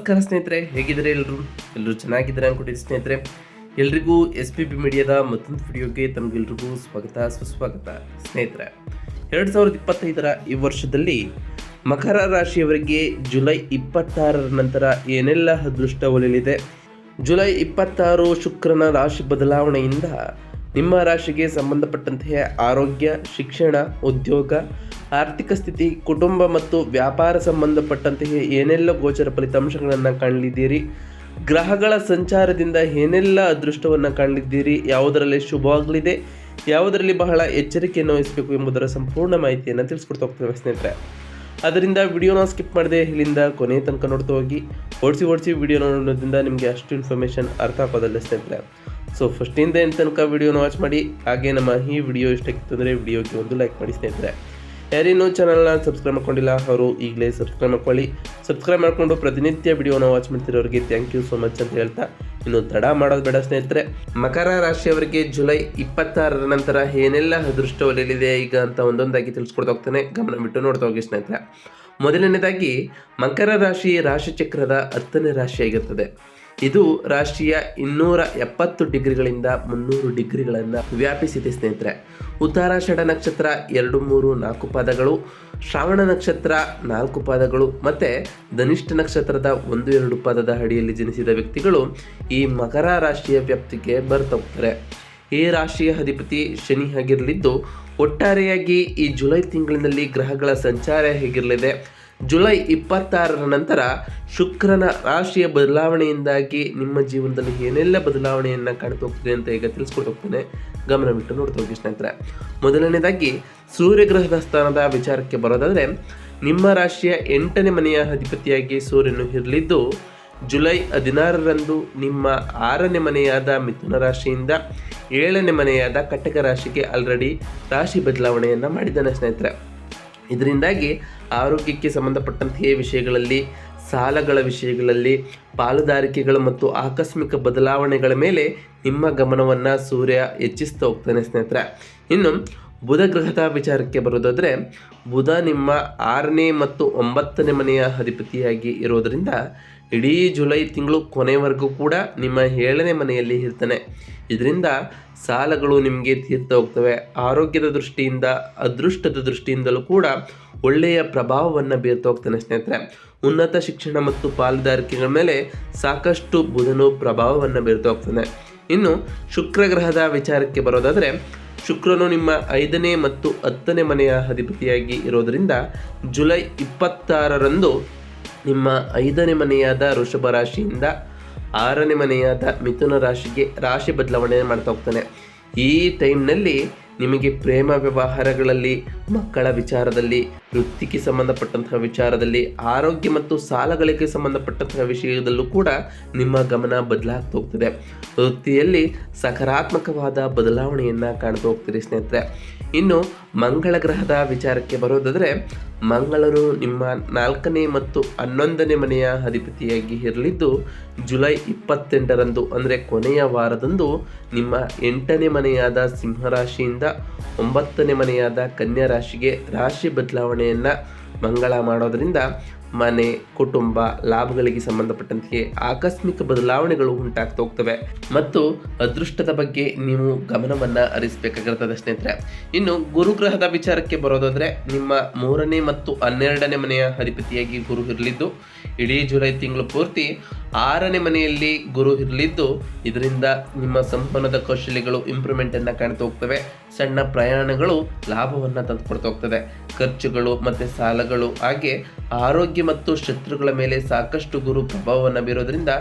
ನಮಸ್ಕಾರ ಸ್ನೇಹಿತರೆ, ಹೇಗಿದ್ದಾರೆ ಎಲ್ಲರೂ ಚೆನ್ನಾಗಿದ್ದಾರೆ ಅನ್ಕೊಂಡಿದ್ದೀನಿ ಸ್ನೇಹಿತರೆ. ಎಲ್ರಿಗೂ SPB ಮೀಡಿಯಾದ ಮತ್ತೊಂದು ವಿಡಿಯೋಗೆ ತಮಗೆಲ್ರಿಗೂ ಸುಸ್ವಾಗತ ಸ್ನೇಹಿತರೆ. 2025 ಈ ವರ್ಷದಲ್ಲಿ ಮಕರ ರಾಶಿಯವರಿಗೆ ಜುಲೈ 26 ನಂತರ ಏನೆಲ್ಲ ಅದೃಷ್ಟ ಒಲಿಯಲಿದೆ. ಜುಲೈ 26 ಶುಕ್ರನ ರಾಶಿ ಬದಲಾವಣೆಯಿಂದ ನಿಮ್ಮ ರಾಶಿಗೆ ಸಂಬಂಧಪಟ್ಟಂತಹ ಆರೋಗ್ಯ, ಶಿಕ್ಷಣ, ಉದ್ಯೋಗ, ಆರ್ಥಿಕ ಸ್ಥಿತಿ, ಕುಟುಂಬ ಮತ್ತು ವ್ಯಾಪಾರ ಸಂಬಂಧಪಟ್ಟಂತಹ ಏನೆಲ್ಲ ಗೋಚರ ಫಲಿತಾಂಶಗಳನ್ನು ಕಾಣಲಿದ್ದೀರಿ, ಗ್ರಹಗಳ ಸಂಚಾರದಿಂದ ಏನೆಲ್ಲ ಅದೃಷ್ಟವನ್ನು ಕಾಣಲಿದ್ದೀರಿ, ಯಾವುದರಲ್ಲಿ ಶುಭವಾಗಲಿದೆ, ಯಾವುದರಲ್ಲಿ ಬಹಳ ಎಚ್ಚರಿಕೆಯನ್ನು ವಹಿಸಬೇಕು ಎಂಬುದರ ಸಂಪೂರ್ಣ ಮಾಹಿತಿಯನ್ನು ತಿಳಿಸ್ಕೊಡ್ತಾ ಹೋಗ್ತೇವೆ ಸ್ನೇಹಿತರೆ. ಅದರಿಂದ ವಿಡಿಯೋನ ಸ್ಕಿಪ್ ಮಾಡದೆ ಇಲ್ಲಿಂದ ಕೊನೆ ತನಕ ನೋಡ್ತಾ ಹೋಗಿ. ಓಡಿಸಿ ವಿಡಿಯೋ ನೋಡೋದ್ರಿಂದ ನಿಮಗೆ ಅಷ್ಟು ಇನ್ಫಾರ್ಮೇಷನ್ ಅರ್ಥ ಆಗೋದಲ್ಲ ಸ್ನೇಹಿತರೆ. ಸೊ ಫಸ್ಟಿಂದ ಏನು ತನಕ ವಿಡಿಯೋನ ವಾಚ್ ಮಾಡಿ. ಹಾಗೆ ನಮ್ಮ ಈ ವಿಡಿಯೋ ಇಷ್ಟ ಆಗಿತ್ತು ಅಂದರೆ ವಿಡಿಯೋಗೆ ಒಂದು ಲೈಕ್ ಮಾಡಿ ಸ್ನೇಹಿತರೆ. ಯಾರೇನೂ ಚಾನಲ್ನ ಸಬ್ಸ್ಕ್ರೈಬ್ ಮಾಡ್ಕೊಂಡಿಲ್ಲ ಅವರು ಈಗಲೇ ಸಬ್ಸ್ಕ್ರೈಬ್ ಮಾಡ್ಕೊಳ್ಳಿ. ಸಬ್ಸ್ಕ್ರೈಬ್ ಮಾಡಿಕೊಂಡು ಪ್ರತಿನಿತ್ಯ ವಿಡಿಯೋನ ವಾಚ್ ಮಾಡ್ತಿರೋರಿಗೆ ಥ್ಯಾಂಕ್ ಯು ಸೋ ಮಚ್ ಅಂತ ಹೇಳ್ತಾ, ಇನ್ನು ತಡ ಮಾಡೋದು ಬೇಡ ಸ್ನೇಹಿತರೆ. ಮಕರ ರಾಶಿಯವರಿಗೆ ಜುಲೈ 26 ನಂತರ ಏನೆಲ್ಲ ಅದೃಷ್ಟ ಒಲಿಯಲಿದೆ ಈಗ ಅಂತ ಒಂದೊಂದಾಗಿ ತಿಳಿಸ್ಕೊಡ್ತಾ ಹೋಗ್ತಾನೆ. ಗಮನ ಬಿಟ್ಟು ನೋಡ್ತಾ ಹೋಗಿ ಸ್ನೇಹಿತರೆ. ಮೊದಲನೇದಾಗಿ ಮಕರ ರಾಶಿಚಕ್ರದ 10ನೇ ರಾಶಿಯಾಗಿರುತ್ತದೆ. ಇದು ರಾಶಿಯ 270 ಡಿಗ್ರಿಗಳಿಂದ 300 ಡಿಗ್ರಿಗಳನ್ನು ವ್ಯಾಪಿಸಿದೆ ಸ್ನೇಹಿತರೆ. ಉತ್ತರಾಷಾಢ ನಕ್ಷತ್ರ 2, 3, 4 ಪಾದಗಳು, ಶ್ರಾವಣ ನಕ್ಷತ್ರ 4 ಪಾದಗಳು ಮತ್ತು ಧನಿಷ್ಠ ನಕ್ಷತ್ರದ 1, 2 ಪಾದದ ಅಡಿಯಲ್ಲಿ ಜನಿಸಿದ ವ್ಯಕ್ತಿಗಳು ಈ ಮಕರ ರಾಶಿಯ ವ್ಯಾಪ್ತಿಗೆ ಬರ್ತಾ ಹೋಗ್ತಾರೆ. ಈ ರಾಶಿಯ ಅಧಿಪತಿ ಶನಿ ಆಗಿರಲಿದ್ದು, ಒಟ್ಟಾರೆಯಾಗಿ ಈ ಜುಲೈ ತಿಂಗಳಿನಲ್ಲಿ ಗ್ರಹಗಳ ಸಂಚಾರ ಹೇಗಿರಲಿದೆ, ಜುಲೈ 26 ನಂತರ ಶುಕ್ರನ ರಾಶಿಯ ಬದಲಾವಣೆಯಿಂದಾಗಿ ನಿಮ್ಮ ಜೀವನದಲ್ಲಿ ಏನೆಲ್ಲ ಬದಲಾವಣೆಯನ್ನು ಕಾಣ್ತಾ ಹೋಗ್ತದೆ ಅಂತ ಈಗ ತಿಳಿಸ್ಕೊಟ್ಟು ಹೋಗ್ತಾನೆ. ಗಮನ ಬಿಟ್ಟು ನೋಡ್ತಾ ಹೋಗಿ ಸ್ನೇಹಿತರೆ. ಮೊದಲನೇದಾಗಿ ಸೂರ್ಯಗ್ರಹದ ಸ್ಥಾನದ ವಿಚಾರಕ್ಕೆ ಬರೋದಾದರೆ, ನಿಮ್ಮ ರಾಶಿಯ 8ನೇ ಮನೆಯ ಅಧಿಪತಿಯಾಗಿ ಸೂರ್ಯನು ಇರಲಿದ್ದು, ಜುಲೈ 16ರಂದು ನಿಮ್ಮ 6ನೇ ಮನೆಯಾದ ಮಿಥುನ ರಾಶಿಯಿಂದ 7ನೇ ಮನೆಯಾದ ಕಟಕ ರಾಶಿಗೆ ಆಲ್ರೆಡಿ ರಾಶಿ ಬದಲಾವಣೆಯನ್ನು ಮಾಡಿದ್ದಾನೆ ಸ್ನೇಹಿತರೆ. ಇದರಿಂದಾಗಿ ಆರೋಗ್ಯಕ್ಕೆ ಸಂಬಂಧಪಟ್ಟಂತಹ ವಿಷಯಗಳಲ್ಲಿ, ಸಾಲಗಳ ವಿಷಯಗಳಲ್ಲಿ, ಪಾಲುದಾರಿಕೆಗಳು ಮತ್ತು ಆಕಸ್ಮಿಕ ಬದಲಾವಣೆಗಳ ಮೇಲೆ ನಿಮ್ಮ ಗಮನವನ್ನು ಸೂರ್ಯ ಹೆಚ್ಚಿಸ್ತಾ ಹೋಗ್ತಾನೆ ಸ್ನೇಹಿತರೆ. ಇನ್ನು ಬುಧ ಗ್ರಹದ ವಿಚಾರಕ್ಕೆ ಬರೋದಾದರೆ, ಬುಧ ನಿಮ್ಮ 6ನೇ ಮತ್ತು 9ನೇ ಮನೆಯ ಅಧಿಪತಿಯಾಗಿ ಇರೋದರಿಂದ ಇಡೀ ಜುಲೈ ತಿಂಗಳು ಕೊನೆವರೆಗೂ ಕೂಡ ನಿಮ್ಮ 7ನೇ ಮನೆಯಲ್ಲಿ ಇರ್ತಾನೆ. ಇದರಿಂದ ಸಾಲಗಳು ನಿಮಗೆ ತೀರ್ತಾ ಹೋಗ್ತವೆ. ಆರೋಗ್ಯದ ದೃಷ್ಟಿಯಿಂದ, ಅದೃಷ್ಟದ ದೃಷ್ಟಿಯಿಂದಲೂ ಕೂಡ ಒಳ್ಳೆಯ ಪ್ರಭಾವವನ್ನು ಬೀರ್ತಾ ಹೋಗ್ತಾನೆ ಸ್ನೇಹಿತರೆ. ಉನ್ನತ ಶಿಕ್ಷಣ ಮತ್ತು ಪಾಲುದಾರಿಕೆಗಳ ಮೇಲೆ ಸಾಕಷ್ಟು ಬುಧನು ಪ್ರಭಾವವನ್ನು ಬೀರ್ತಾ ಹೋಗ್ತಾನೆ. ಇನ್ನು ಶುಕ್ರ ಗ್ರಹದ ವಿಚಾರಕ್ಕೆ ಬರೋದಾದರೆ, ಶುಕ್ರನು ನಿಮ್ಮ 5ನೇ ಮತ್ತು 10ನೇ ಮನೆಯ ಅಧಿಪತಿಯಾಗಿ ಇರೋದರಿಂದ ಜುಲೈ 26ರಂದು ನಿಮ್ಮ 5ನೇ ಮನೆಯಾದ ವೃಷಭ ರಾಶಿಯಿಂದ 6ನೇ ಮನೆಯಾದ ಮಿಥುನ ರಾಶಿಗೆ ರಾಶಿ ಬದಲಾವಣೆ ಮಾಡ್ತಾ ಹೋಗ್ತಾನೆ. ಈ ಟೈಮ್ನಲ್ಲಿ ನಿಮಗೆ ಪ್ರೇಮ ವ್ಯವಹಾರಗಳಲ್ಲಿ, ಮಕ್ಕಳ ವಿಚಾರದಲ್ಲಿ, ವೃತ್ತಿಗೆ ಸಂಬಂಧಪಟ್ಟಂತಹ ವಿಚಾರದಲ್ಲಿ, ಆರೋಗ್ಯ ಮತ್ತು ಸಾಲಗಳಿಗೆ ಸಂಬಂಧಪಟ್ಟಂತಹ ವಿಷಯದಲ್ಲೂ ಕೂಡ ನಿಮ್ಮ ಗಮನ ಬದಲಾಗ್ತಾ ಹೋಗ್ತದೆ. ವೃತ್ತಿಯಲ್ಲಿ ಸಕಾರಾತ್ಮಕವಾದ ಬದಲಾವಣೆಯನ್ನು ಕಾಣ್ತಾ ಹೋಗ್ತೀರಿ ಸ್ನೇಹಿತರೆ. ಇನ್ನು ಮಂಗಳ ಗ್ರಹದ ವಿಚಾರಕ್ಕೆ ಬರೋದಾದರೆ, ಮಂಗಳನು ನಿಮ್ಮ 4ನೇ ಮತ್ತು 11ನೇ ಮನೆಯ ಅಧಿಪತಿಯಾಗಿ ಇರಲಿದ್ದು, ಜುಲೈ 28ರಂದು ಅಂದರೆ ಕೊನೆಯ ವಾರದಂದು ನಿಮ್ಮ 8ನೇ ಮನೆಯಾದ ಸಿಂಹರಾಶಿಯಿಂದ 9ನೇ ಮನೆಯಾದ ಕನ್ಯಾ ರಾಶಿಗೆ ರಾಶಿ ಬದಲಾವಣೆಯನ್ನು ಮಂಗಳ ಮಾಡೋದರಿಂದ ಮನೆ, ಕುಟುಂಬ, ಲಾಭಗಳಿಗೆ ಸಂಬಂಧಪಟ್ಟಂತೆ ಆಕಸ್ಮಿಕ ಬದಲಾವಣೆಗಳು ಉಂಟಾಗ್ತಾ ಹೋಗ್ತವೆ ಮತ್ತು ಅದೃಷ್ಟದ ಬಗ್ಗೆ ನೀವು ಗಮನವನ್ನು ಹರಿಸಬೇಕಾಗಿರ್ತದೆ ಸ್ನೇಹಿತರೆ. ಇನ್ನು ಗುರುಗ್ರಹದ ವಿಚಾರಕ್ಕೆ ಬರೋದಾದರೆ, ನಿಮ್ಮ 3ನೇ ಮತ್ತು 12ನೇ ಮನೆಯ ಅಧಿಪತಿಯಾಗಿ ಗುರು ಇರಲಿದ್ದು, ಇಡೀ ಜುಲೈ ತಿಂಗಳು ಪೂರ್ತಿ 6ನೇ ಮನೆಯಲ್ಲಿ ಗುರು ಇರಲಿದ್ದು, ಇದರಿಂದ ನಿಮ್ಮ ಸಂವಹನದ ಕೌಶಲ್ಯಗಳು ಇಂಪ್ರೂವ್ಮೆಂಟನ್ನು ಕಾಣ್ತಾ ಹೋಗ್ತವೆ. ಸಣ್ಣ ಪ್ರಯಾಣಗಳು ಲಾಭವನ್ನು ತಂದುಕೊಡ್ತಾ ಹೋಗ್ತದೆ. ಖರ್ಚುಗಳು ಮತ್ತು ಸಾಲಗಳು, ಹಾಗೆ ಆರೋಗ್ಯ ಮತ್ತು ಶತ್ರುಗಳ ಮೇಲೆ ಸಾಕಷ್ಟು ಗುರು ಪ್ರಭಾವವನ್ನು ಬೀರೋದ್ರಿಂದ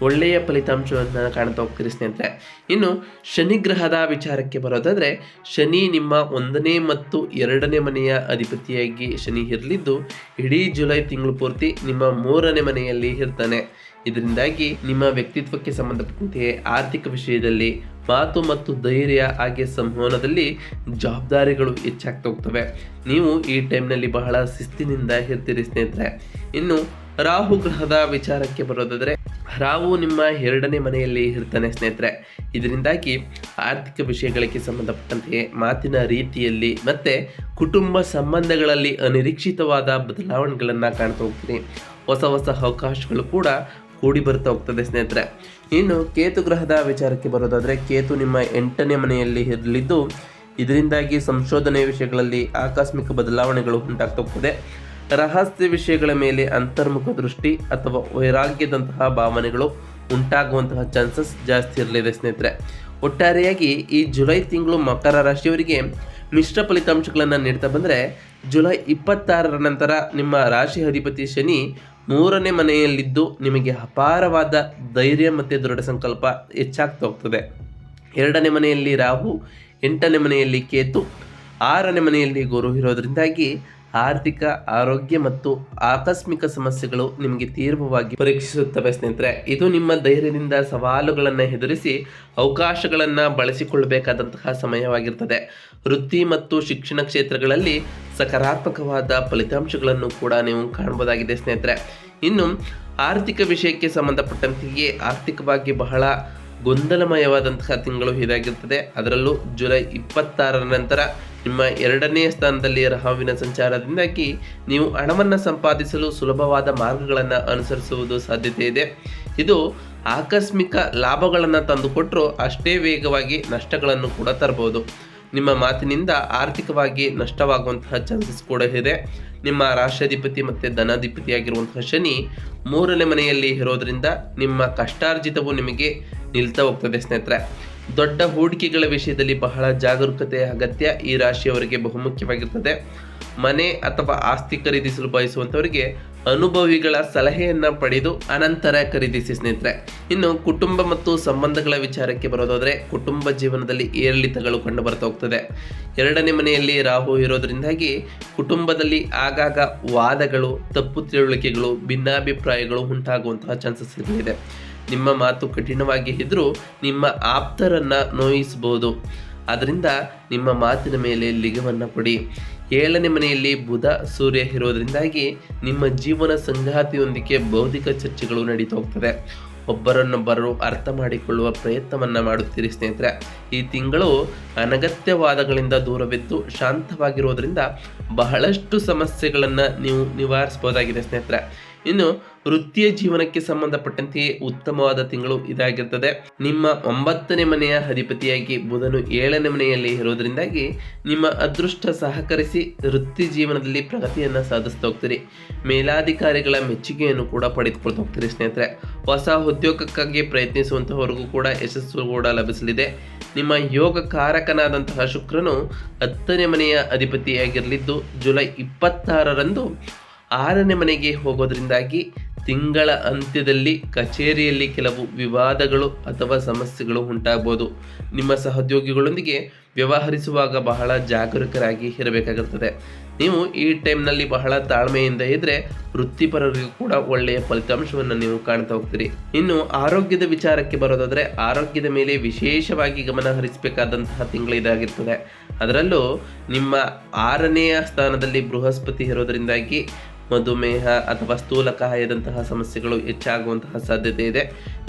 ಒಳ್ಳೆಯ ಫಲಿತಾಂಶವನ್ನು ಕಾಣ್ತಾ ಹೋಗ್ತೀರಿ ಸ್ನೇಹಿತರೆ. ಇನ್ನು ಶನಿ ಗ್ರಹದ ವಿಚಾರಕ್ಕೆ ಬರೋದಾದರೆ, ಶನಿ ನಿಮ್ಮ 1ನೇ ಮತ್ತು 2ನೇ ಮನೆಯ ಅಧಿಪತಿಯಾಗಿ ಶನಿ ಇರಲಿದ್ದು, ಇಡೀ ಜುಲೈ ತಿಂಗಳು ಪೂರ್ತಿ ನಿಮ್ಮ 3ನೇ ಮನೆಯಲ್ಲಿ ಇರ್ತಾನೆ. ಇದರಿಂದಾಗಿ ನಿಮ್ಮ ವ್ಯಕ್ತಿತ್ವಕ್ಕೆ ಸಂಬಂಧಪಟ್ಟಂತೆ ಆರ್ಥಿಕ ವಿಷಯದಲ್ಲಿ, ಮಾತು ಮತ್ತು ಧೈರ್ಯ ಹಾಗೆ ಸಂವಹನದಲ್ಲಿ ಜವಾಬ್ದಾರಿಗಳು ಹೆಚ್ಚಾಗ್ತಾ ಹೋಗ್ತವೆ. ನೀವು ಈ ಟೈಮ್ನಲ್ಲಿ ಬಹಳ ಶಿಸ್ತಿನಿಂದ ಇರ್ತೀರಿ ಸ್ನೇಹಿತರೆ. ಇನ್ನು ರಾಹು ಗ್ರಹದ ವಿಚಾರಕ್ಕೆ ಬರೋದಾದರೆ, ರಾಹು ನಿಮ್ಮ 2ನೇ ಮನೆಯಲ್ಲಿ ಇರ್ತಾನೆ ಸ್ನೇಹಿತರೆ. ಇದರಿಂದಾಗಿ ಆರ್ಥಿಕ ವಿಷಯಗಳಿಗೆ ಸಂಬಂಧಪಟ್ಟಂತೆ ಮಾತಿನ ರೀತಿಯಲ್ಲಿ ಮತ್ತು ಕುಟುಂಬ ಸಂಬಂಧಗಳಲ್ಲಿ ಅನಿರೀಕ್ಷಿತವಾದ ಬದಲಾವಣೆಗಳನ್ನು ಕಾಣ್ತಾ ಹೋಗ್ತೀನಿ. ಹೊಸ ಹೊಸ ಅವಕಾಶಗಳು ಕೂಡ ಕೂಡಿ ಬರ್ತಾ ಹೋಗ್ತದೆ ಸ್ನೇಹಿತರೆ. ಇನ್ನು ಕೇತು ಗ್ರಹದ ವಿಚಾರಕ್ಕೆ ಬರೋದಾದರೆ, ಕೇತು ನಿಮ್ಮ 8ನೇ ಮನೆಯಲ್ಲಿ ಇರಲಿದ್ದು ಇದರಿಂದಾಗಿ ಸಂಶೋಧನೆ ವಿಷಯಗಳಲ್ಲಿ ಆಕಸ್ಮಿಕ ಬದಲಾವಣೆಗಳು ಉಂಟಾಗ್ತಾ ಹೋಗ್ತದೆ. ರಹಸ್ಯ ವಿಷಯಗಳ ಮೇಲೆ ಅಂತರ್ಮುಖ ದೃಷ್ಟಿ ಅಥವಾ ವೈರಾಗ್ಯದಂತಹ ಭಾವನೆಗಳು ಉಂಟಾಗುವಂತಹ ಚಾನ್ಸಸ್ ಜಾಸ್ತಿ ಇರಲಿದೆ ಸ್ನೇಹಿತರೆ. ಒಟ್ಟಾರೆಯಾಗಿ ಈ ಜುಲೈ ತಿಂಗಳು ಮಕರ ರಾಶಿಯವರಿಗೆ ಮಿಶ್ರ ಫಲಿತಾಂಶಗಳನ್ನು ನೀಡ್ತಾ ಬಂದರೆ, ಜುಲೈ 26ರ ನಂತರ ನಿಮ್ಮ ರಾಶಿ ಅಧಿಪತಿ ಶನಿ 3ನೇ ಮನೆಯಲ್ಲಿದ್ದು ನಿಮಗೆ ಅಪಾರವಾದ ಧೈರ್ಯ ಮತ್ತು ದೃಢ ಸಂಕಲ್ಪ ಹೆಚ್ಚಾಗ್ತಾ ಹೋಗ್ತದೆ. 2ನೇ ಮನೆಯಲ್ಲಿ ರಾಹು, 8ನೇ ಮನೆಯಲ್ಲಿ ಕೇತು, 6ನೇ ಮನೆಯಲ್ಲಿ ಗುರು ಇರೋದ್ರಿಂದಾಗಿ ಆರ್ಥಿಕ, ಆರೋಗ್ಯ ಮತ್ತು ಆಕಸ್ಮಿಕ ಸಮಸ್ಯೆಗಳು ನಿಮಗೆ ತೀವ್ರವಾಗಿ ಪರೀಕ್ಷಿಸುತ್ತವೆ ಸ್ನೇಹಿತರೆ. ಇದು ನಿಮ್ಮ ಧೈರ್ಯದಿಂದ ಸವಾಲುಗಳನ್ನು ಎದುರಿಸಿ ಅವಕಾಶಗಳನ್ನು ಬಳಸಿಕೊಳ್ಳಬೇಕಾದಂತಹ ಸಮಯವಾಗಿರ್ತದೆ. ವೃತ್ತಿ ಮತ್ತು ಶಿಕ್ಷಣ ಕ್ಷೇತ್ರಗಳಲ್ಲಿ ಸಕಾರಾತ್ಮಕವಾದ ಫಲಿತಾಂಶಗಳನ್ನು ಕೂಡ ನೀವು ಕಾಣಬಹುದಾಗಿದೆ ಸ್ನೇಹಿತರೆ. ಇನ್ನು ಆರ್ಥಿಕ ವಿಷಯಕ್ಕೆ ಸಂಬಂಧಪಟ್ಟಂತೆಯೇ ಆರ್ಥಿಕವಾಗಿ ಬಹಳ ಗೊಂದಲಮಯವಾದಂತಹ ತಿಂಗಳು ಇದಾಗಿರ್ತದೆ. ಅದರಲ್ಲೂ ಜುಲೈ 26ರ ನಂತರ ನಿಮ್ಮ 2ನೇ ಸ್ಥಾನದಲ್ಲಿ ರಾಹುವಿನ ಸಂಚಾರದಿಂದಾಗಿ ನೀವು ಹಣವನ್ನು ಸಂಪಾದಿಸಲು ಸುಲಭವಾದ ಮಾರ್ಗಗಳನ್ನು ಅನುಸರಿಸುವುದು ಸಾಧ್ಯತೆ ಇದೆ. ಇದು ಆಕಸ್ಮಿಕ ಲಾಭಗಳನ್ನು ತಂದುಕೊಟ್ಟರೂ ಅಷ್ಟೇ ವೇಗವಾಗಿ ನಷ್ಟಗಳನ್ನು ಕೂಡ ತರಬಹುದು. ನಿಮ್ಮ ಮಾತಿನಿಂದ ಆರ್ಥಿಕವಾಗಿ ನಷ್ಟವಾಗುವಂತಹ ಚಾನ್ಸಸ್ ಕೂಡ ಇದೆ. ನಿಮ್ಮ ರಾಷ್ಟ್ರಾಧಿಪತಿ ಮತ್ತು ಧನಾಧಿಪತಿಯಾಗಿರುವಂತಹ ಶನಿ 3ನೇ ಮನೆಯಲ್ಲಿ ಇರೋದ್ರಿಂದ ನಿಮ್ಮ ಕಷ್ಟಾರ್ಜಿತವು ನಿಮಗೆ ನಿಲ್ತಾ ಹೋಗ್ತದೆ ಸ್ನೇಹಿತರೆ. ದೊಡ್ಡ ಹೂಡಿಕೆಗಳ ವಿಷಯದಲ್ಲಿ ಬಹಳ ಜಾಗರೂಕತೆಯ ಅಗತ್ಯ ಈ ರಾಶಿಯವರಿಗೆ ಬಹುಮುಖ್ಯವಾಗಿರ್ತದೆ. ಮನೆ ಅಥವಾ ಆಸ್ತಿ ಖರೀದಿಸಲು ಬಯಸುವಂಥವರಿಗೆ ಅನುಭವಿಗಳ ಸಲಹೆಯನ್ನು ಪಡೆದು ಅನಂತರ ಖರೀದಿಸಿ ಸ್ನೇಹಿತರೆ. ಇನ್ನು ಕುಟುಂಬ ಮತ್ತು ಸಂಬಂಧಗಳ ವಿಚಾರಕ್ಕೆ ಬರೋದಾದರೆ, ಕುಟುಂಬ ಜೀವನದಲ್ಲಿ ಏರಿಳಿತಗಳು ಕಂಡು ಬರ್ತಾ ಹೋಗ್ತದೆ. 2ನೇ ಮನೆಯಲ್ಲಿ ರಾಹು ಇರೋದ್ರಿಂದಾಗಿ ಕುಟುಂಬದಲ್ಲಿ ಆಗಾಗ ವಾದಗಳು, ತಪ್ಪು ತಿಳುವಳಿಕೆಗಳು, ಭಿನ್ನಾಭಿಪ್ರಾಯಗಳು ಉಂಟಾಗುವಂತಹ ಚಾನ್ಸಸ್ ಇದೆ. ನಿಮ್ಮ ಮಾತು ಕಠಿಣವಾಗಿ ಇದ್ದರೂ ನಿಮ್ಮ ಆಪ್ತರನ್ನು ನೋಯಿಸಬಹುದು. ಅದರಿಂದ ನಿಮ್ಮ ಮಾತಿನ ಮೇಲೆ ಲಿಗವನ್ನು ಕೊಡಿ. 7ನೇ ಮನೆಯಲ್ಲಿ ಬುಧ, ಸೂರ್ಯ ಇರೋದ್ರಿಂದಾಗಿ ನಿಮ್ಮ ಜೀವನ ಸಂಗಾತಿಯೊಂದಿಗೆ ಬೌದ್ಧಿಕ ಚರ್ಚೆಗಳು ನಡೀತಾ ಹೋಗ್ತದೆ. ಒಬ್ಬರನ್ನೊಬ್ಬರು ಅರ್ಥ ಮಾಡಿಕೊಳ್ಳುವ ಪ್ರಯತ್ನವನ್ನು ಮಾಡುತ್ತೀರಿ ಸ್ನೇಹಿತರೆ. ಈ ತಿಂಗಳು ಅನಗತ್ಯವಾದಗಳಿಂದ ದೂರವಿದ್ದು ಶಾಂತವಾಗಿರೋದ್ರಿಂದ ಬಹಳಷ್ಟು ಸಮಸ್ಯೆಗಳನ್ನು ನೀವು ನಿವಾರಿಸಬಹುದಾಗಿದೆ ಸ್ನೇಹಿತರೆ. ಇನ್ನು ವೃತ್ತಿಯ ಜೀವನಕ್ಕೆ ಸಂಬಂಧಪಟ್ಟಂತೆಯೇ ಉತ್ತಮವಾದ ತಿಂಗಳು ಇದಾಗಿರ್ತದೆ. ನಿಮ್ಮ 9ನೇ ಮನೆಯ ಅಧಿಪತಿಯಾಗಿ ಬುಧನು 7ನೇ ಮನೆಯಲ್ಲಿ ಇರೋದ್ರಿಂದಾಗಿ ನಿಮ್ಮ ಅದೃಷ್ಟ ಸಹಕರಿಸಿ ವೃತ್ತಿ ಜೀವನದಲ್ಲಿ ಪ್ರಗತಿಯನ್ನು ಸಾಧಿಸ್ತಾ ಹೋಗ್ತೀರಿ. ಮೇಲಾಧಿಕಾರಿಗಳ ಮೆಚ್ಚುಗೆಯನ್ನು ಕೂಡ ಪಡೆದುಕೊಳ್ತಾ ಹೋಗ್ತೀರಿ ಸ್ನೇಹಿತರೆ. ಹೊಸ ಉದ್ಯೋಗಕ್ಕಾಗಿ ಪ್ರಯತ್ನಿಸುವಂತಹವರೆಗೂ ಕೂಡ ಯಶಸ್ಸು ಕೂಡ ಲಭಿಸಲಿದೆ. ನಿಮ್ಮ ಯೋಗ ಕಾರಕನಾದಂತಹ ಶುಕ್ರನು 10ನೇ ಮನೆಯ ಅಧಿಪತಿಯಾಗಿರಲಿದ್ದು ಜುಲೈ 26ರಂದು 6ನೇ ಮನೆಗೆ ಹೋಗೋದ್ರಿಂದಾಗಿ ತಿಂಗಳ ಅಂತ್ಯದಲ್ಲಿ ಕಚೇರಿಯಲ್ಲಿ ಕೆಲವು ವಿವಾದಗಳು ಅಥವಾ ಸಮಸ್ಯೆಗಳು ಉಂಟಾಗಬಹುದು. ನಿಮ್ಮ ಸಹೋದ್ಯೋಗಿಗಳೊಂದಿಗೆ ವ್ಯವಹರಿಸುವಾಗ ಬಹಳ ಜಾಗರೂಕರಾಗಿ ಇರಬೇಕಾಗುತ್ತದೆ. ನೀವು ಈ ಟೈಮ್ನಲ್ಲಿ ಬಹಳ ತಾಳ್ಮೆಯಿಂದ ಇದ್ದರೆ ವೃತ್ತಿಪರರಿಗೂ ಕೂಡ ಒಳ್ಳೆಯ ಫಲಿತಾಂಶವನ್ನು ನೀವು ಕಾಣ್ತಾ ಹೋಗ್ತೀರಿ. ಇನ್ನು ಆರೋಗ್ಯದ ವಿಚಾರಕ್ಕೆ ಬರೋದಾದರೆ, ಆರೋಗ್ಯದ ಮೇಲೆ ವಿಶೇಷವಾಗಿ ಗಮನ ಹರಿಸಬೇಕಾದಂತಹ ತಿಂಗಳು ಇದಾಗಿರ್ತದೆ. ಅದರಲ್ಲೂ ನಿಮ್ಮ 6ನೆಯ ಸ್ಥಾನದಲ್ಲಿ ಬೃಹಸ್ಪತಿ ಇರೋದರಿಂದಾಗಿ ಮಧುಮೇಹ ಅಥವಾ ಸ್ಥೂಲಕಾಯದಂತಹ ಸಮಸ್ಯೆಗಳು ಹೆಚ್ಚಾಗುವಂತಹ ಸಾಧ್ಯತೆ ಇದೆ.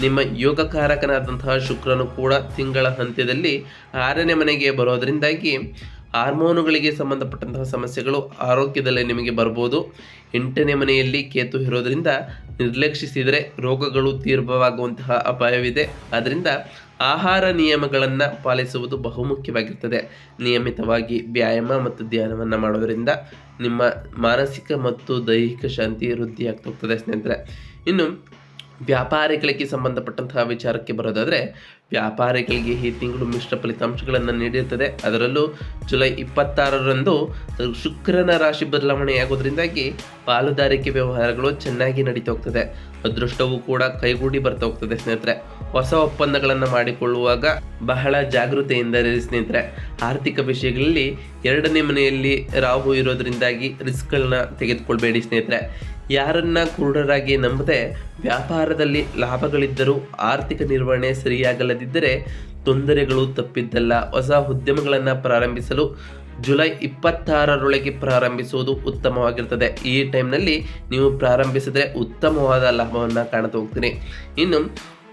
ನಿಮ್ಮ ಯೋಗಕಾರಕನಾದಂತಹ ಶುಕ್ರನು ಕೂಡ ತಿಂಗಳ ಅಂತ್ಯದಲ್ಲಿ 6ನೇ ಮನೆಗೆ ಬರೋದರಿಂದಾಗಿ ಹಾರ್ಮೋನುಗಳಿಗೆ ಸಂಬಂಧಪಟ್ಟಂತಹ ಸಮಸ್ಯೆಗಳು ಆರೋಗ್ಯದಲ್ಲೇ ನಿಮಗೆ ಬರ್ಬೋದು. 8ನೇ ಮನೆಯಲ್ಲಿ ಕೇತು ಇರೋದರಿಂದ ನಿರ್ಲಕ್ಷಿಸಿದರೆ ರೋಗಗಳು ತೀವ್ರವಾಗುವಂತಹ ಅಪಾಯವಿದೆ. ಆದ್ದರಿಂದ ಆಹಾರ ನಿಯಮಗಳನ್ನು ಪಾಲಿಸುವುದು ಬಹುಮುಖ್ಯವಾಗಿರ್ತದೆ. ನಿಯಮಿತವಾಗಿ ವ್ಯಾಯಾಮ ಮತ್ತು ಧ್ಯಾನವನ್ನು ಮಾಡೋದರಿಂದ ನಿಮ್ಮ ಮಾನಸಿಕ ಮತ್ತು ದೈಹಿಕ ಶಾಂತಿ ವೃದ್ಧಿಯಾಗ್ತಾ ಹೋಗ್ತದೆ ಸ್ನೇಹಿತರೆ. ಇನ್ನು ವ್ಯಾಪಾರಿಗಳಿಗೆ ಸಂಬಂಧಪಟ್ಟಂತಹ ವಿಚಾರಕ್ಕೆ ಬರೋದಾದರೆ, ವ್ಯಾಪಾರಿಗಳಿಗೆ ಈ ತಿಂಗಳು ಮಿಶ್ರ ಫಲಿತಾಂಶಗಳನ್ನು ನೀಡಿರ್ತದೆ. ಅದರಲ್ಲೂ ಜುಲೈ 26ರಂದು ಶುಕ್ರನ ರಾಶಿ ಬದಲಾವಣೆಯಾಗೋದ್ರಿಂದಾಗಿ ಪಾಲುದಾರಿಕೆ ವ್ಯವಹಾರಗಳು ಚೆನ್ನಾಗಿ ನಡೀತಾ ಹೋಗ್ತದೆ. ಅದೃಷ್ಟವೂ ಕೂಡ ಕೈಗೂಡಿ ಬರ್ತಾ ಹೋಗ್ತದೆ ಸ್ನೇಹಿತರೆ. ಹೊಸ ಒಪ್ಪಂದಗಳನ್ನು ಮಾಡಿಕೊಳ್ಳುವಾಗ ಬಹಳ ಜಾಗೃತೆಯಿಂದ ಸ್ನೇಹಿತರೆ. ಆರ್ಥಿಕ ವಿಷಯಗಳಲ್ಲಿ 2ನೇ ಮನೆಯಲ್ಲಿ ರಾಹು ಇರೋದ್ರಿಂದಾಗಿ ರಿಸ್ಕ್ಗಳನ್ನ ತೆಗೆದುಕೊಳ್ಬೇಡಿ ಸ್ನೇಹಿತರೆ. ಯಾರನ್ನ ಕುರುಡರಾಗಿ ನಂಬದೆ ವ್ಯಾಪಾರದಲ್ಲಿ ಲಾಭಗಳಿದ್ದರೂ ಆರ್ಥಿಕ ನಿರ್ವಹಣೆ ಸರಿಯಾಗಲ್ಲದಿದ್ದರೆ ತೊಂದರೆಗಳು ತಪ್ಪಿದ್ದಲ್ಲ. ಹೊಸ ಉದ್ಯಮಗಳನ್ನು ಪ್ರಾರಂಭಿಸಲು ಜುಲೈ 26ರೊಳಗೆ ಪ್ರಾರಂಭಿಸುವುದು ಉತ್ತಮವಾಗಿರ್ತದೆ. ಈ ಟೈಮ್ನಲ್ಲಿ ನೀವು ಪ್ರಾರಂಭಿಸಿದ್ರೆ ಉತ್ತಮವಾದ ಲಾಭವನ್ನು ಕಾಣ್ತಾ ಹೋಗ್ತೀನಿ. ಇನ್ನು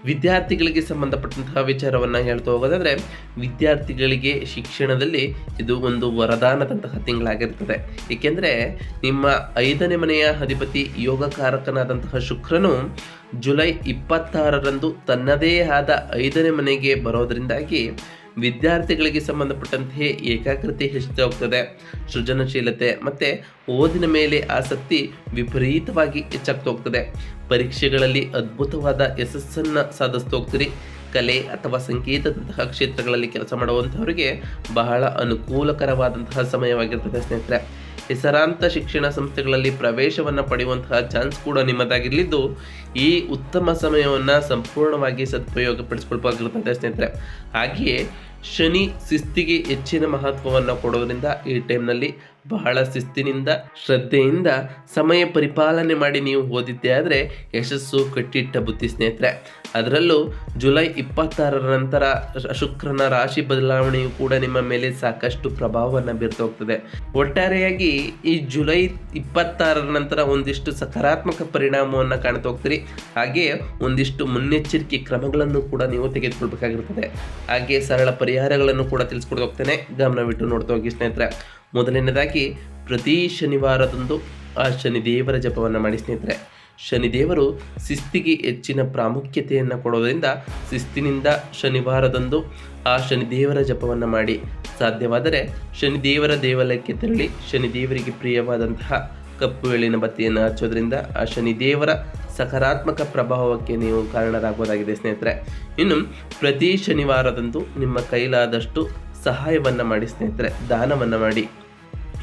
ವಿದ್ಯಾರ್ಥಿಗಳಿಗೆ ಸಂಬಂಧಪಟ್ಟಂತಹ ವಿಚಾರವನ್ನು ಹೇಳ್ತಾ ಹೋಗೋದಾದರೆ, ವಿದ್ಯಾರ್ಥಿಗಳಿಗೆ ಶಿಕ್ಷಣದಲ್ಲಿ ಇದು ಒಂದು ವರದಾನದಂತಹ ತಿಂಗಳಾಗಿರ್ತದೆ. ಏಕೆಂದರೆ ನಿಮ್ಮ 5ನೇ ಮನೆಯ ಅಧಿಪತಿ ಯೋಗಕಾರಕನಾದಂತಹ ಶುಕ್ರನು ಜುಲೈ 26ರಂದು ತನ್ನದೇ ಆದ 5ನೇ ಮನೆಗೆ ಬರೋದರಿಂದಾಗಿ ವಿದ್ಯಾರ್ಥಿಗಳಿಗೆ ಸಂಬಂಧಪಟ್ಟಂತೆ ಏಕಾಗ್ರತೆ ಹೆಚ್ಚಾಗ್ತದೆ, ಸೃಜನಶೀಲತೆ ಮತ್ತು ಓದಿನ ಮೇಲೆ ಆಸಕ್ತಿ ವಿಪರೀತವಾಗಿ ಹೆಚ್ಚಾಗ್ತಾ ಹೋಗ್ತದೆ. ಪರೀಕ್ಷೆಗಳಲ್ಲಿ ಅದ್ಭುತವಾದ ಯಶಸ್ಸನ್ನು ಸಾಧಿಸ್ತಾ ಹೋಗ್ತೀರಿ. ಕಲೆ ಅಥವಾ ಸಂಗೀತದಂತಹ ಕ್ಷೇತ್ರಗಳಲ್ಲಿ ಕೆಲಸ ಮಾಡುವಂಥವರಿಗೆ ಬಹಳ ಅನುಕೂಲಕರವಾದಂತಹ ಸಮಯವಾಗಿರ್ತದೆ ಸ್ನೇಹಿತರೆ. ಹೆಸರಾಂತ ಶಿಕ್ಷಣ ಸಂಸ್ಥೆಗಳಲ್ಲಿ ಪ್ರವೇಶವನ್ನು ಪಡೆಯುವಂತಹ ಚಾನ್ಸ್ ಕೂಡ ನಿಮ್ಮದಾಗಿರಲಿದ್ದು, ಈ ಉತ್ತಮ ಸಮಯವನ್ನು ಸಂಪೂರ್ಣವಾಗಿ ಸದುಪಯೋಗಪಡಿಸ್ಕೊಳ್ಬೇಕಾಗಿರ್ತದೆ ಸ್ನೇಹಿತರೆ. ಹಾಗೆಯೇ ಶನಿ ಶಿಸ್ತಿಗೆ ಹೆಚ್ಚಿನ ಮಹತ್ವವನ್ನು ಕೊಡೋದ್ರಿಂದ ಈ ಟೈಮ್ನಲ್ಲಿ ಬಹಳ ಶಿಸ್ತಿನಿಂದ ಶ್ರದ್ಧೆಯಿಂದ ಸಮಯ ಪರಿಪಾಲನೆ ಮಾಡಿ ನೀವು ಓದಿದ್ದೆ ಆದರೆ ಯಶಸ್ಸು ಕಟ್ಟಿಟ್ಟ ಬುದ್ಧಿ ಸ್ನೇಹಿತರೆ. ಅದರಲ್ಲೂ ಜುಲೈ 26ರ ನಂತರ ಶುಕ್ರನ ರಾಶಿ ಬದಲಾವಣೆಯು ಕೂಡ ನಿಮ್ಮ ಮೇಲೆ ಸಾಕಷ್ಟು ಪ್ರಭಾವವನ್ನು ಬೀರ್ತಾ ಹೋಗ್ತದೆ. ಒಟ್ಟಾರೆಯಾಗಿ ಈ ಜುಲೈ 26ರ ನಂತರ ಒಂದಿಷ್ಟು ಸಕಾರಾತ್ಮಕ ಪರಿಣಾಮವನ್ನು ಕಾಣ್ತಾ ಹೋಗ್ತೀರಿ. ಹಾಗೆಯೇ ಒಂದಿಷ್ಟು ಮುನ್ನೆಚ್ಚರಿಕೆ ಕ್ರಮಗಳನ್ನು ಕೂಡ ನೀವು ತೆಗೆದುಕೊಳ್ಬೇಕಾಗಿರ್ತದೆ. ಹಾಗೆ ಸರಳ ಪರಿಹಾರಗಳನ್ನು ಕೂಡ ತಿಳಿಸ್ಕೊಡ್ತಾ ಹೋಗ್ತೇನೆ, ಗಮನವಿಟ್ಟು ನೋಡ್ತಾ ಹೋಗಿ ಸ್ನೇಹಿತರೆ. ಮೊದಲನೇದಾಗಿ ಪ್ರತಿ ಶನಿವಾರದಂದು ಆ ಶನಿದೇವರ ಜಪವನ್ನು ಮಾಡಿ ಸ್ನೇಹಿತರೆ. ಶನಿದೇವರು ಶಿಸ್ತಿಗೆ ಹೆಚ್ಚಿನ ಪ್ರಾಮುಖ್ಯತೆಯನ್ನು ಕೊಡೋದ್ರಿಂದ ಶಿಸ್ತಿನಿಂದ ಶನಿವಾರದಂದು ಆ ಶನಿದೇವರ ಜಪವನ್ನು ಮಾಡಿ. ಸಾಧ್ಯವಾದರೆ ಶನಿದೇವರ ದೇವಾಲಯಕ್ಕೆ ತೆರಳಿ ಶನಿದೇವರಿಗೆ ಪ್ರಿಯವಾದಂತಹ ಕಪ್ಪು ಎಳ್ಳಿನ ಬತ್ತಿಯನ್ನು ಹಚ್ಚೋದ್ರಿಂದ ಆ ಶನಿದೇವರ ಸಕಾರಾತ್ಮಕ ಪ್ರಭಾವಕ್ಕೆ ನೀವು ಕಾರಣರಾಗಬಹುದಾಗಿದೆ ಸ್ನೇಹಿತರೆ. ಇನ್ನು ಪ್ರತಿ ಶನಿವಾರದಂದು ನಿಮ್ಮ ಕೈಲಾದಷ್ಟು ಸಹಾಯವನ್ನು ಮಾಡಿ ಸ್ನೇಹಿತರೆ, ದಾನವನ್ನು ಮಾಡಿ.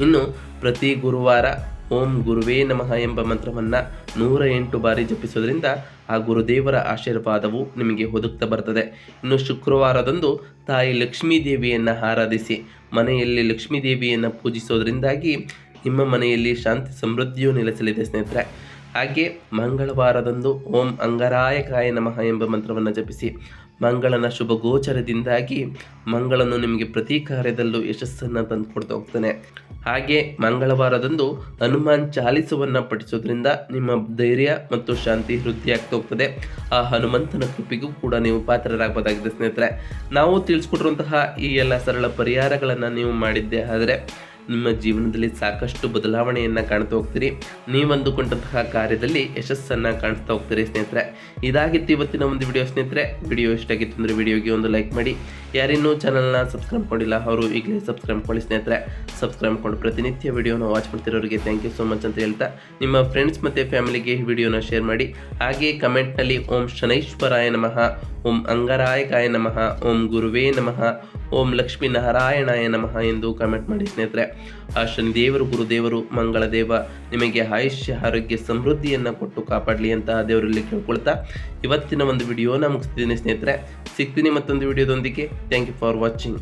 ಇನ್ನು ಪ್ರತಿ ಗುರುವಾರ ಓಂ ಗುರುವೇ ನಮಃ ಎಂಬ ಮಂತ್ರವನ್ನು 108 ಬಾರಿ ಜಪಿಸೋದ್ರಿಂದ ಆ ಗುರುದೇವರ ಆಶೀರ್ವಾದವು ನಿಮಗೆ ಒದಗ್ತಾ ಬರ್ತದೆ. ಇನ್ನು ಶುಕ್ರವಾರದಂದು ತಾಯಿ ಲಕ್ಷ್ಮೀ ದೇವಿಯನ್ನು ಆರಾಧಿಸಿ ಮನೆಯಲ್ಲಿ ಲಕ್ಷ್ಮೀ ದೇವಿಯನ್ನು ಪೂಜಿಸೋದ್ರಿಂದಾಗಿ ನಿಮ್ಮ ಮನೆಯಲ್ಲಿ ಶಾಂತಿ ಸಮೃದ್ಧಿಯೂ ನೆಲೆಸಲಿದೆ ಸ್ನೇಹಿತರೆ. ಹಾಗೆ ಮಂಗಳವಾರದಂದು ಓಂ ಅಂಗರಾಯಕಾಯ ನಮಃ ಎಂಬ ಮಂತ್ರವನ್ನು ಜಪಿಸಿ ಮಂಗಳನ ಶುಭ ಗೋಚರದಿಂದಾಗಿ ಮಂಗಳನು ನಿಮಗೆ ಪ್ರತಿ ಕಾರ್ಯದಲ್ಲೂ ಯಶಸ್ಸನ್ನು ತಂದುಕೊಡ್ತಾ ಹೋಗ್ತಾನೆ. ಹಾಗೆ ಮಂಗಳವಾರದಂದು ಹನುಮಾನ್ ಚಾಲಿಸವನ್ನು ಪಠಿಸೋದ್ರಿಂದ ನಿಮ್ಮ ಧೈರ್ಯ ಮತ್ತು ಶಾಂತಿ ವೃದ್ಧಿ ಆಗ್ತಾ ಹೋಗ್ತದೆ. ಆ ಹನುಮಂತನ ಕೃಪೆಗೂ ಕೂಡ ನೀವು ಪಾತ್ರರಾಗಬಹುದಾಗಿದೆ ಸ್ನೇಹಿತರೆ. ನಾವು ತಿಳಿಸ್ಕೊಟ್ಟಿರುವಂತಹ ಈ ಎಲ್ಲ ಸರಳ ಪರಿಹಾರಗಳನ್ನು ನೀವು ಮಾಡಿದ್ದೆ ಆದರೆ ನಿಮ್ಮ ಜೀವನದಲ್ಲಿ ಸಾಕಷ್ಟು ಬದಲಾವಣೆಯನ್ನು ಕಾಣ್ತಾ ಹೋಗ್ತೀರಿ. ನೀವಂದುಕೊಂಡಂತಹ ಕಾರ್ಯದಲ್ಲಿ ಯಶಸ್ಸನ್ನು ಕಾಣ್ತಾ ಹೋಗ್ತೀರಿ ಸ್ನೇಹಿತರೆ. ಇದಾಗಿತ್ತು ಇವತ್ತಿನ ಒಂದು ವಿಡಿಯೋ ಸ್ನೇಹಿತರೆ. ವಿಡಿಯೋ ಇಷ್ಟ ಆಗಿತ್ತು ಅಂದರೆ ವಿಡಿಯೋಗೆ ಒಂದು ಲೈಕ್ ಮಾಡಿ. ಯಾರಿನ್ನೂ ಚಾನಲ್ನ ಸಬ್ಸ್ಕ್ರೈಬ್ ಮಾಡಿಲ್ಲ ಅವರು ಈಗಲೇ ಸಬ್ಸ್ಕ್ರೈಬ್ ಮಾಡಿ ಸ್ನೇಹಿತರೆ. ಸಬ್ಸ್ಕ್ರೈಬ್ ಮಾಡಿ ಪ್ರತಿನಿತ್ಯ ವಿಡಿಯೋನ ವಾಚ್ ಮಾಡ್ತಿರೋರಿಗೆ ಥ್ಯಾಂಕ್ ಯು ಸೋ ಮಚ್ ಅಂತ ಹೇಳ್ತಾ, ನಿಮ್ಮ ಫ್ರೆಂಡ್ಸ್ ಮತ್ತು ಫ್ಯಾಮಿಲಿಗೆ ಈ ವಿಡಿಯೋನ ಶೇರ್ ಮಾಡಿ. ಹಾಗೆ ಕಮೆಂಟ್ನಲ್ಲಿ ಓಂ ಶನೈಶ್ವರಾಯ ನಮಃ, ಓಂ ಅಂಗರಾಯಕಾಯ ನಮಃ, ಓಂ ಗುರುವೇ ನಮಃ, ಓಂ ಲಕ್ಷ್ಮೀ ನಾರಾಯಣಾಯ ನಮಃ ಎಂದು ಕಮೆಂಟ್ ಮಾಡಿ ಸ್ನೇಹಿತರೆ. ಆ ಶನಿದೇವರು ಗುರುದೇವರು ಮಂಗಳದೇವ ನಿಮಗೆ ಆಯುಷ್ಯ ಆರೋಗ್ಯ ಸಮೃದ್ಧಿಯನ್ನು ಕೊಟ್ಟು ಕಾಪಾಡಲಿ ಅಂತ ದೇವರಲ್ಲಿ ಕೇಳ್ಕೊಳ್ತಾ ಇವತ್ತಿನ ಒಂದು ವಿಡಿಯೋನ ಮುಗಿಸ್ತಿದ್ದೀನಿ ಸ್ನೇಹಿತರೆ. ಸಿಗ್ತೀನಿ ಮತ್ತೊಂದು ವಿಡಿಯೋದೊಂದಿಗೆ. Thank you for watching.